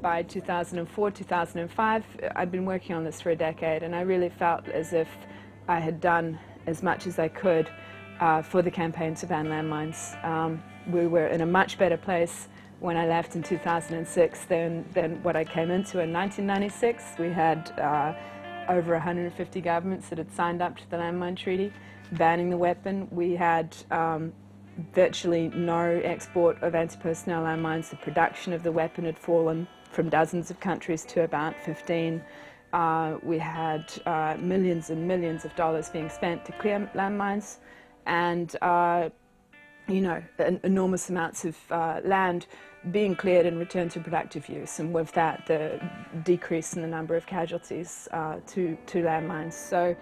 By 2004, 2005, I'd been working on this for a decade, and I really felt as if I had done as much as I could for the campaign to ban landmines. We were in a much better place when I left in 2006 than what I came into in 1996. We had over 150 governments that had signed up to the landmine treaty, banning the weapon. We had virtually no export of anti-personnel landmines. The production of the weapon had fallen from dozens of countries to about 15. We had millions and millions of dollars being spent to clear landmines, and enormous amounts of land being cleared and returned to productive use, and with that the decrease in the number of casualties to landmines. So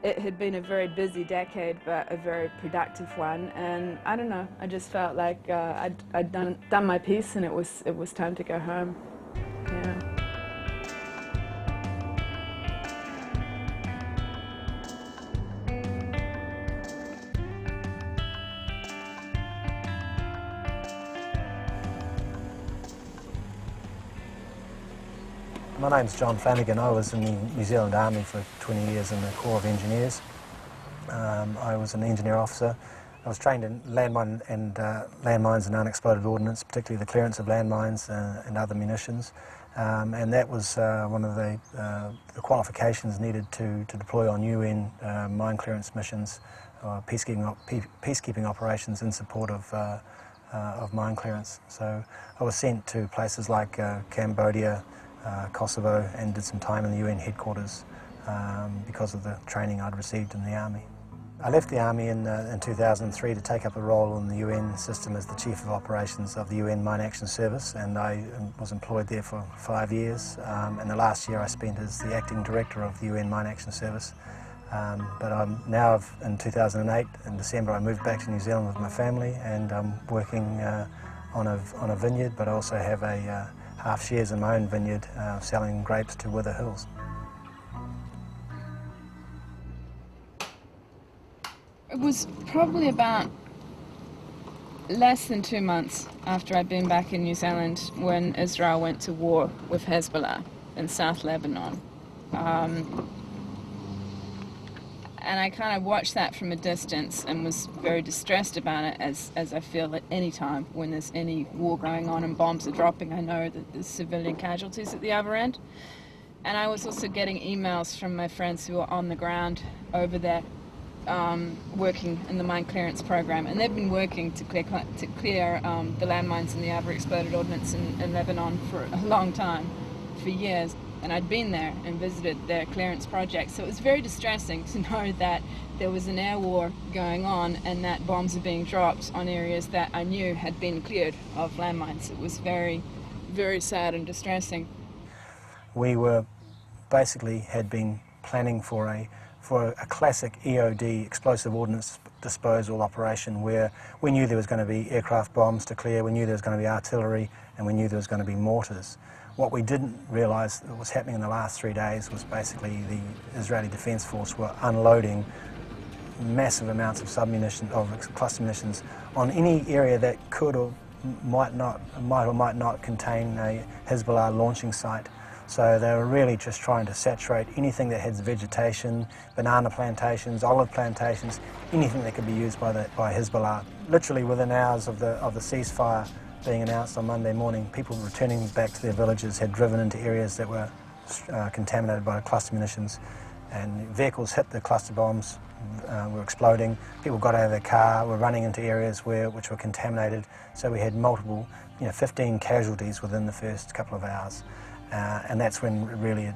it had been a very busy decade, but a very productive one, and I don't know, I just felt like I'd done my piece, and it was time to go home. Yeah. My name's John Flanagan. I was in the New Zealand Army for 20 years in the Corps of Engineers. I was an engineer officer. I was trained in landmines and unexploded ordnance, particularly the clearance of landmines and other munitions. And that was one of the qualifications needed to deploy on UN mine clearance missions, or peacekeeping operations in support of mine clearance. So I was sent to places like Cambodia, Kosovo, and did some time in the UN headquarters because of the training I'd received in the Army. I left the Army in 2003 to take up a role in the UN system as the Chief of Operations of the UN Mine Action Service, and I was employed there for 5 years. And the last year I spent as the Acting Director of the UN Mine Action Service. But I'm now, in 2008, in December, I moved back to New Zealand with my family, and I'm working on a vineyard, but I also have a half shares in my own vineyard, selling grapes to Wither Hills. It was probably about less than 2 months after I'd been back in New Zealand when Israel went to war with Hezbollah in South Lebanon. And I kind of watched that from a distance and was very distressed about it, as I feel at any time when there's any war going on and bombs are dropping. I know that there's civilian casualties at the other end. And I was also getting emails from my friends who are on the ground over there, working in the mine clearance program, and they've been working to clear the landmines and the other exploded ordnance in Lebanon for a long time, for years. And I'd been there and visited their clearance project, so it was very distressing to know that there was an air war going on and that bombs are being dropped on areas that I knew had been cleared of landmines. It was very, very sad and distressing. We were basically had been planning for a classic EOD, explosive ordnance disposal operation, where we knew there was going to be aircraft bombs to clear, we knew there was going to be artillery, and we knew there was going to be mortars. What we didn't realise that was happening in the last 3 days was basically the Israeli Defence Force were unloading massive amounts of cluster munitions on any area that could or might or might not contain a Hezbollah launching site. So they were really just trying to saturate anything that has vegetation, banana plantations, olive plantations, anything that could be used by Hezbollah. Literally within hours of the ceasefire being announced on Monday morning, people returning back to their villages had driven into areas that were contaminated by cluster munitions, and vehicles hit the cluster bombs, were exploding. People got out of their car, were running into areas which were contaminated. So we had multiple, 15 casualties within the first couple of hours, and that's when really it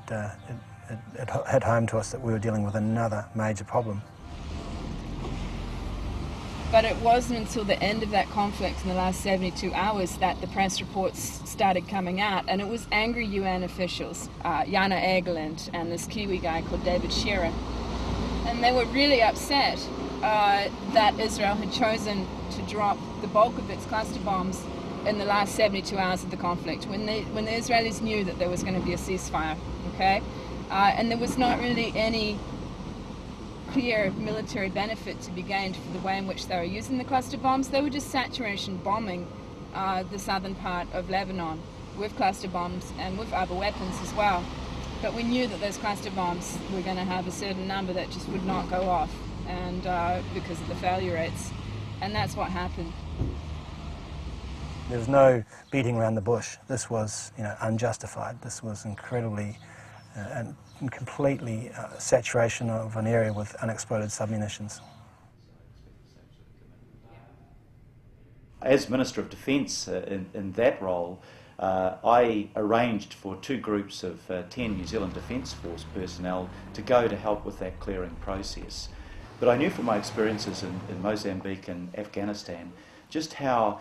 hit home to us that we were dealing with another major problem. But it wasn't until the end of that conflict in the last 72 hours that the press reports started coming out, and it was angry UN officials, Jana Egeland and this Kiwi guy called David Shearer, and they were really upset that Israel had chosen to drop the bulk of its cluster bombs in the last 72 hours of the conflict, when the Israelis knew that there was going to be a ceasefire, okay? And there was not really any clear military benefit to be gained for the way in which they were using the cluster bombs. They were just saturation bombing the southern part of Lebanon with cluster bombs and with other weapons as well. But we knew that those cluster bombs were going to have a certain number that just would not go off, and because of the failure rates. And that's what happened. There was no beating around the bush. This was, unjustified. This was incredibly and completely saturation of an area with unexploded submunitions. As Minister of Defence in that role, I arranged for 2 groups of 10 New Zealand Defence Force personnel to go to help with that clearing process. But I knew from my experiences in Mozambique and Afghanistan just how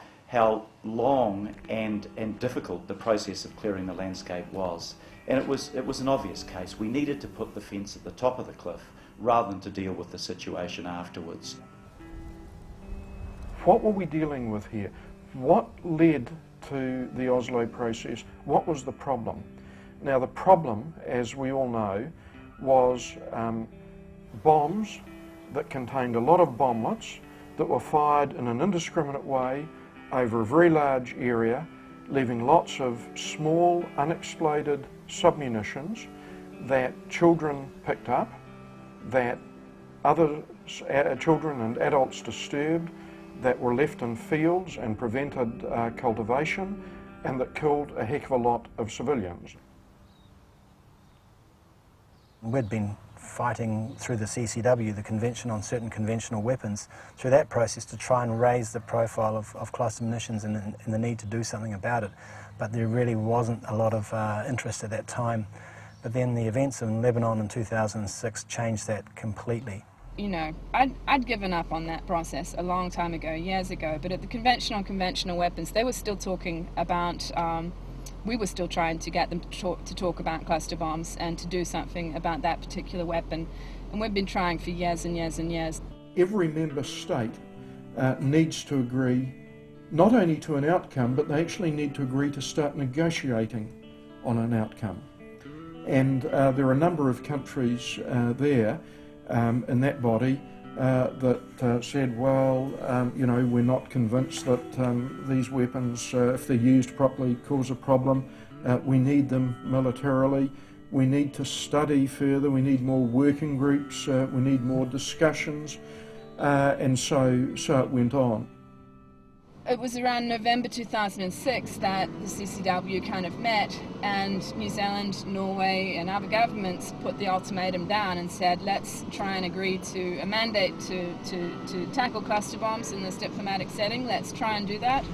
long and difficult the process of clearing the landscape was. And it was an obvious case. We needed to put the fence at the top of the cliff rather than to deal with the situation afterwards. What were we dealing with here? What led to the Oslo process? What was the problem? Now the problem, as we all know, was bombs that contained a lot of bomblets that were fired in an indiscriminate way over a very large area, leaving lots of small unexploded submunitions that children picked up, that other children and adults disturbed, that were left in fields and prevented cultivation, and that killed a heck of a lot of civilians. We'd been fighting through the CCW, the Convention on Certain Conventional Weapons, through that process to try and raise the profile of cluster munitions and the need to do something about it. But there really wasn't a lot of interest at that time. But then the events in Lebanon in 2006 changed that completely. I'd given up on that process a long time ago, years ago, but at the Convention on Conventional Weapons, they were still talking about, we were still trying to get them to talk about cluster bombs and to do something about that particular weapon. And we've been trying for years and years and years. Every member state needs to agree not only to an outcome, but they actually need to agree to start negotiating on an outcome. And there are a number of countries there in that body that said, well, we're not convinced that these weapons, if they're used properly, cause a problem. We need them militarily. We need to study further. We need more working groups. We need more discussions. And so it went on. It was around November 2006 that the CCW kind of met, and New Zealand, Norway and other governments put the ultimatum down and said, let's try and agree to a mandate to tackle cluster bombs in this diplomatic setting. Let's try and do that.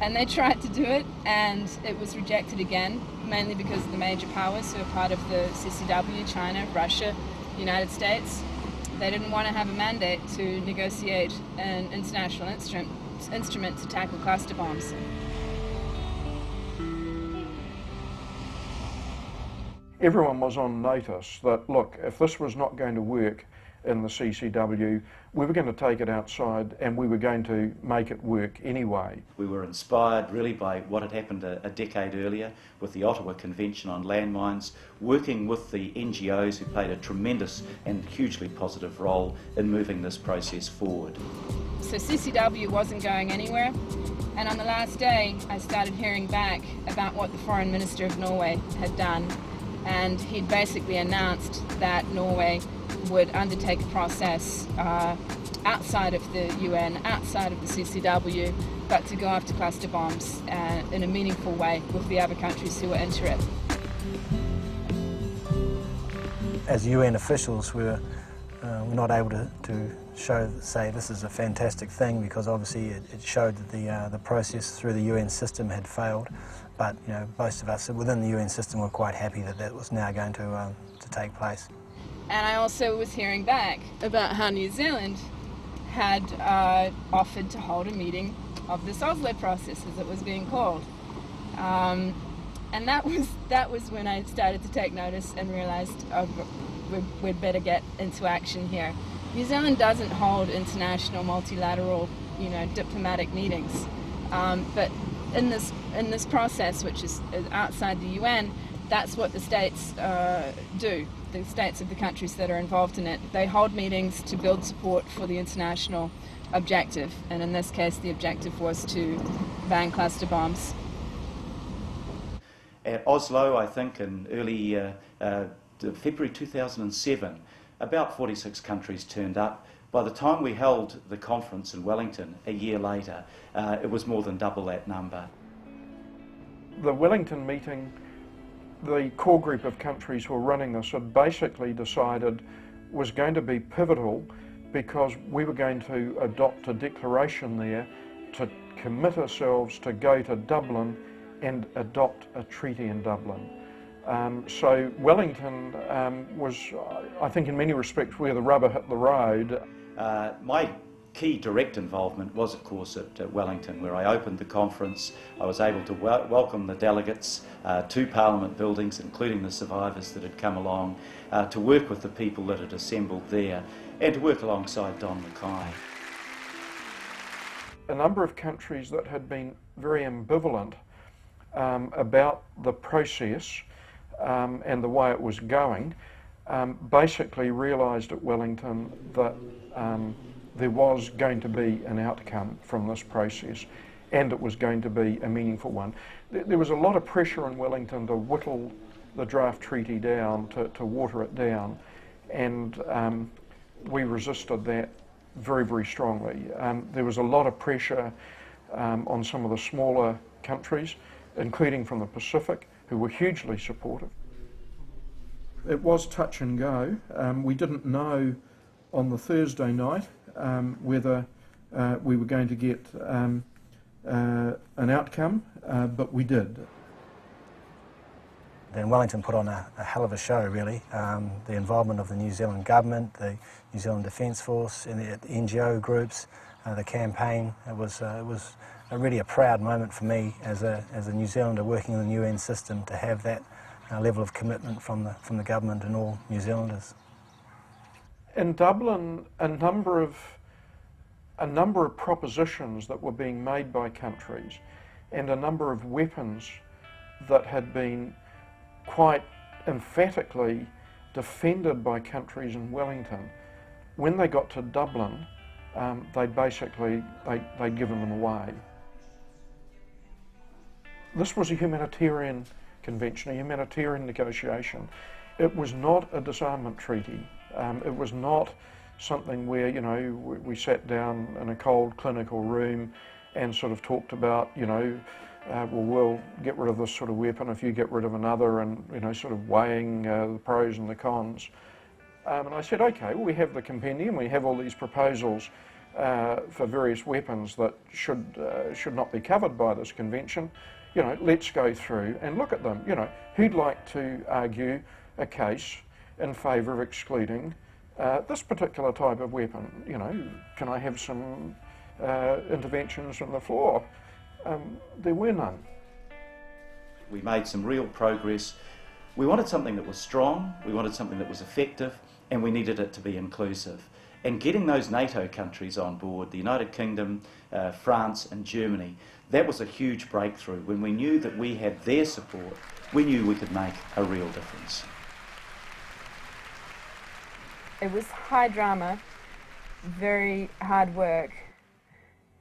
And they tried to do it, and it was rejected again, mainly because of the major powers who are part of the CCW, China, Russia, the United States. They didn't want to have a mandate to negotiate an international instrument to tackle cluster bombs. Everyone was on notice that, look, if this was not going to work in the CCW, we were going to take it outside and we were going to make it work anyway. We were inspired really by what had happened a decade earlier with the Ottawa Convention on Landmines, working with the NGOs who played a tremendous and hugely positive role in moving this process forward. So CCW wasn't going anywhere, and on the last day I started hearing back about what the Foreign Minister of Norway had done, and he'd basically announced that Norway would undertake a process outside of the UN, outside of the CCW, but to go after cluster bombs in a meaningful way with the other countries who were into it. As UN officials, we're not able to say this is a fantastic thing, because obviously it showed that the process through the UN system had failed. But most of us within the UN system were quite happy that that was now going to take place. And I also was hearing back about how New Zealand had offered to hold a meeting of this Oslo process, as it was being called. And that was when I started to take notice and realised we'd better get into action here. New Zealand doesn't hold international multilateral, diplomatic meetings, but in this process, which is outside the UN, that's what the states do. The states of the countries that are involved in it, they hold meetings to build support for the international objective, and in this case the objective was to ban cluster bombs. At Oslo, I think in early February 2007, about 46 countries turned up. By the time we held the conference in Wellington a year later, it was more than double that number. The Wellington meeting, the core group of countries who were running this had basically decided was going to be pivotal because we were going to adopt a declaration there to commit ourselves to go to Dublin and adopt a treaty in Dublin. So Wellington was, I think in many respects, where the rubber hit the road. My key direct involvement was, of course, at Wellington, where I opened the conference. I was able to welcome the delegates to Parliament buildings, including the survivors that had come along, to work with the people that had assembled there, and to work alongside Don Mackay. A number of countries that had been very ambivalent about the process and the way it was going basically realised at Wellington that there was going to be an outcome from this process, and it was going to be a meaningful one. There was a lot of pressure in Wellington to whittle the draft treaty down, to water it down, and we resisted that very, very strongly. There was a lot of pressure on some of the smaller countries, including from the Pacific, who were hugely supportive. It was touch and go. We didn't know on the Thursday night whether we were going to get an outcome, but we did. Then Wellington put on a hell of a show, really. The involvement of the New Zealand government, the New Zealand Defence Force, and the NGO groups, the campaign. It was really a proud moment for me as a New Zealander working in the UN system to have that level of commitment from the government and all New Zealanders. In Dublin, a number of propositions that were being made by countries, and a number of weapons that had been quite emphatically defended by countries in Wellington, when they got to Dublin, they'd given them away. This was a humanitarian convention, a humanitarian negotiation. It was not a disarmament treaty. It was not something where, you know, we sat down in a cold clinical room and sort of talked about, you know, well, we'll get rid of this sort of weapon if you get rid of another, and, you know, sort of weighing the pros and the cons. And I said, okay, well, we have the compendium, we have all these proposals for various weapons that should not be covered by this convention. You know, let's go through and look at them. You know, who'd like to argue a case in favour of excluding this particular type of weapon? You know, can I have some interventions from the floor? There were none. We made some real progress. We wanted something that was strong, we wanted something that was effective, and we needed it to be inclusive. And getting those NATO countries on board, the United Kingdom, France and Germany, that was a huge breakthrough. When we knew that we had their support, we knew we could make a real difference. It was high drama, very hard work,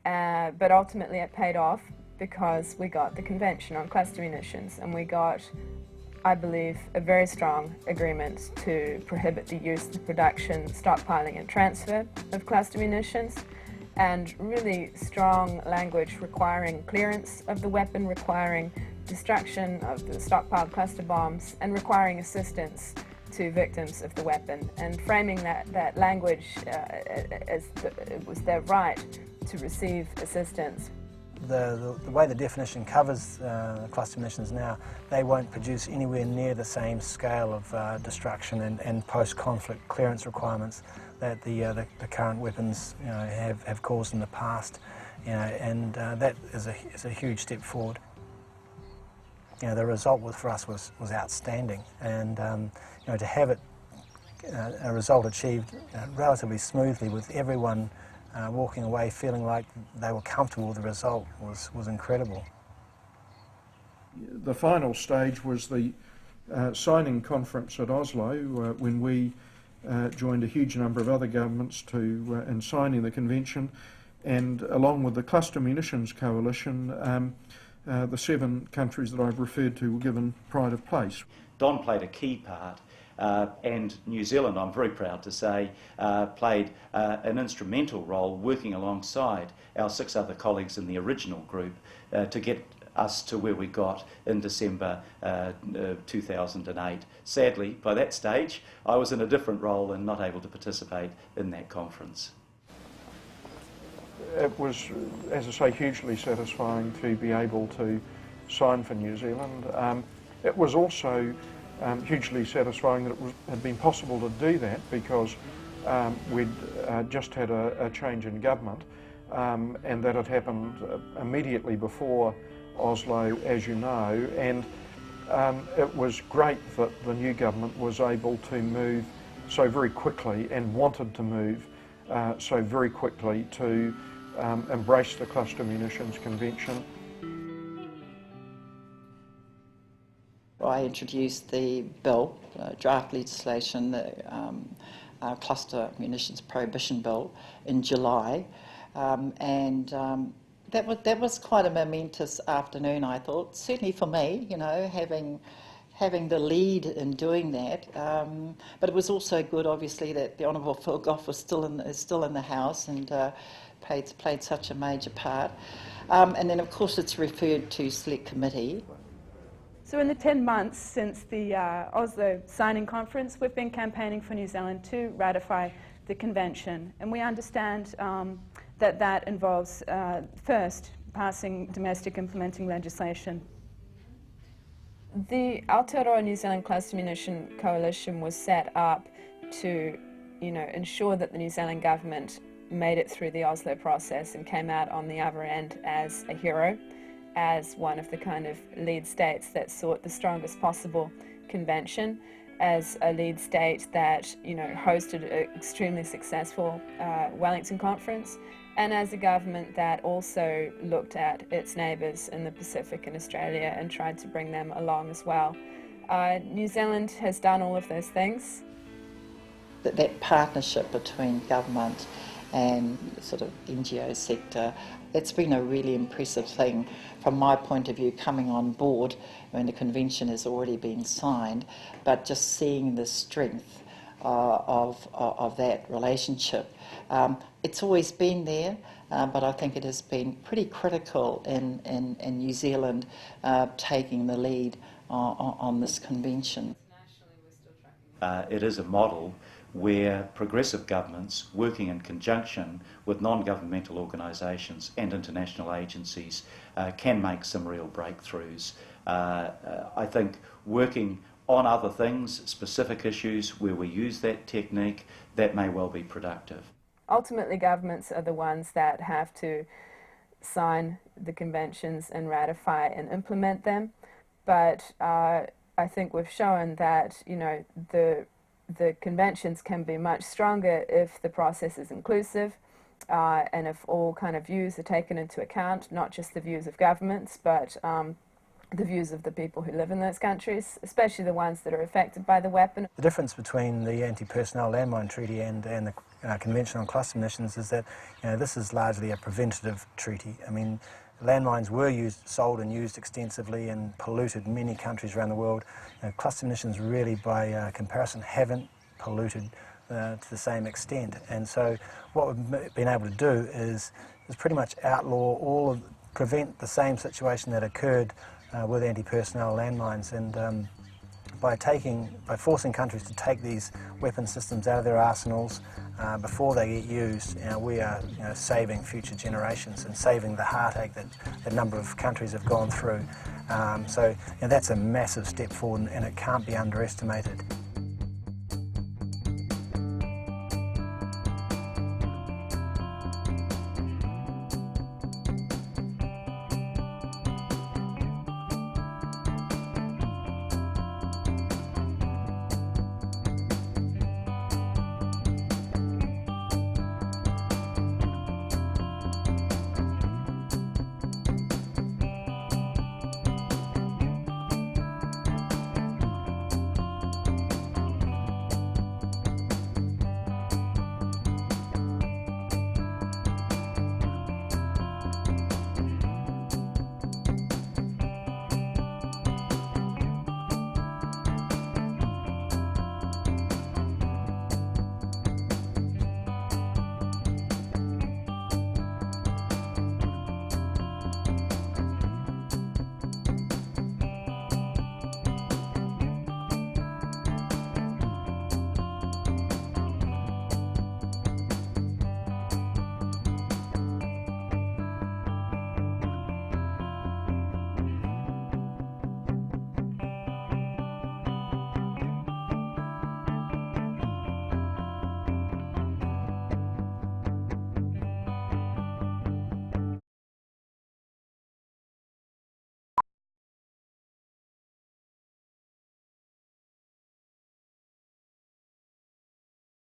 but ultimately it paid off because we got the Convention on Cluster Munitions, and we got, I believe, a very strong agreement to prohibit the use, the production, stockpiling and transfer of cluster munitions, and really strong language requiring clearance of the weapon, requiring destruction of the stockpiled cluster bombs, and requiring assistance to victims of the weapon, and framing that language as it was their right to receive assistance. The way the definition covers cluster munitions now, they won't produce anywhere near the same scale of destruction and post-conflict clearance requirements that the current weapons, you know, have caused in the past, you know, and that is a huge step forward. You know, the result for us was outstanding, and you know, to have it a result achieved relatively smoothly with everyone walking away feeling like they were comfortable with the result was incredible. The final stage was the signing conference at Oslo, when we joined a huge number of other governments in signing the convention, and along with the Cluster Munitions Coalition, the 7 countries that I've referred to were given pride of place. Don played a key part, and New Zealand, I'm very proud to say, played an instrumental role working alongside our 6 other colleagues in the original group to get us to where we got in December 2008. Sadly, by that stage, I was in a different role and not able to participate in that conference. It was, as I say, hugely satisfying to be able to sign for New Zealand. It was also hugely satisfying that it had been possible to do that because we'd just had a change in government, and that had happened immediately before Oslo, as you know, and it was great that the new government was able to move so very quickly and wanted to move so very quickly to embrace the Cluster Munitions Convention. I introduced the bill, draft legislation, the Cluster Munitions Prohibition Bill, in July, and that was quite a momentous afternoon, I thought. Certainly for me, you know, having the lead in doing that. But it was also good, obviously, that the Honourable Phil Goff is still in the House and played such a major part. And then, of course, it's referred to Select Committee. So in the 10 months since the Oslo signing conference, we've been campaigning for New Zealand to ratify the convention, and we understand that involves first passing domestic implementing legislation. The Aotearoa New Zealand Cluster Munition Coalition was set up to, ensure that the New Zealand government made it through the Oslo process and came out on the other end as a hero, as one of the kind of lead states that sought the strongest possible convention, as a lead state that hosted an extremely successful Wellington conference, and as a government that also looked at its neighbours in the Pacific and Australia and tried to bring them along as well. New Zealand has done all of those things. That partnership between government and sort of NGO sector, it's been a really impressive thing from my point of view coming on board when the convention has already been signed, but just seeing the strength of that relationship. It's always been there, but I think it has been pretty critical in New Zealand taking the lead on this convention. It is a model where progressive governments working in conjunction with non-governmental organisations and international agencies can make some real breakthroughs. I think working on other things, specific issues where we use that technique, that may well be productive. Ultimately, governments are the ones that have to sign the conventions and ratify and implement them, but I think we've shown that the conventions can be much stronger if the process is inclusive and if all kind of views are taken into account, not just the views of governments, but the views of the people who live in those countries, especially the ones that are affected by the weapon. The difference between the Anti-Personnel Landmine Treaty and the Convention on Cluster Munitions is that this is largely a preventative treaty. I mean, landmines were sold and used extensively and polluted many countries around the world. Cluster munitions really, by comparison, haven't polluted to the same extent. And so what we've been able to do is pretty much outlaw prevent the same situation that occurred with anti-personnel landmines. And by forcing countries to take these weapon systems out of their arsenals before they get used, we are saving future generations and saving the heartache that a number of countries have gone through. So that's a massive step forward, and it can't be underestimated.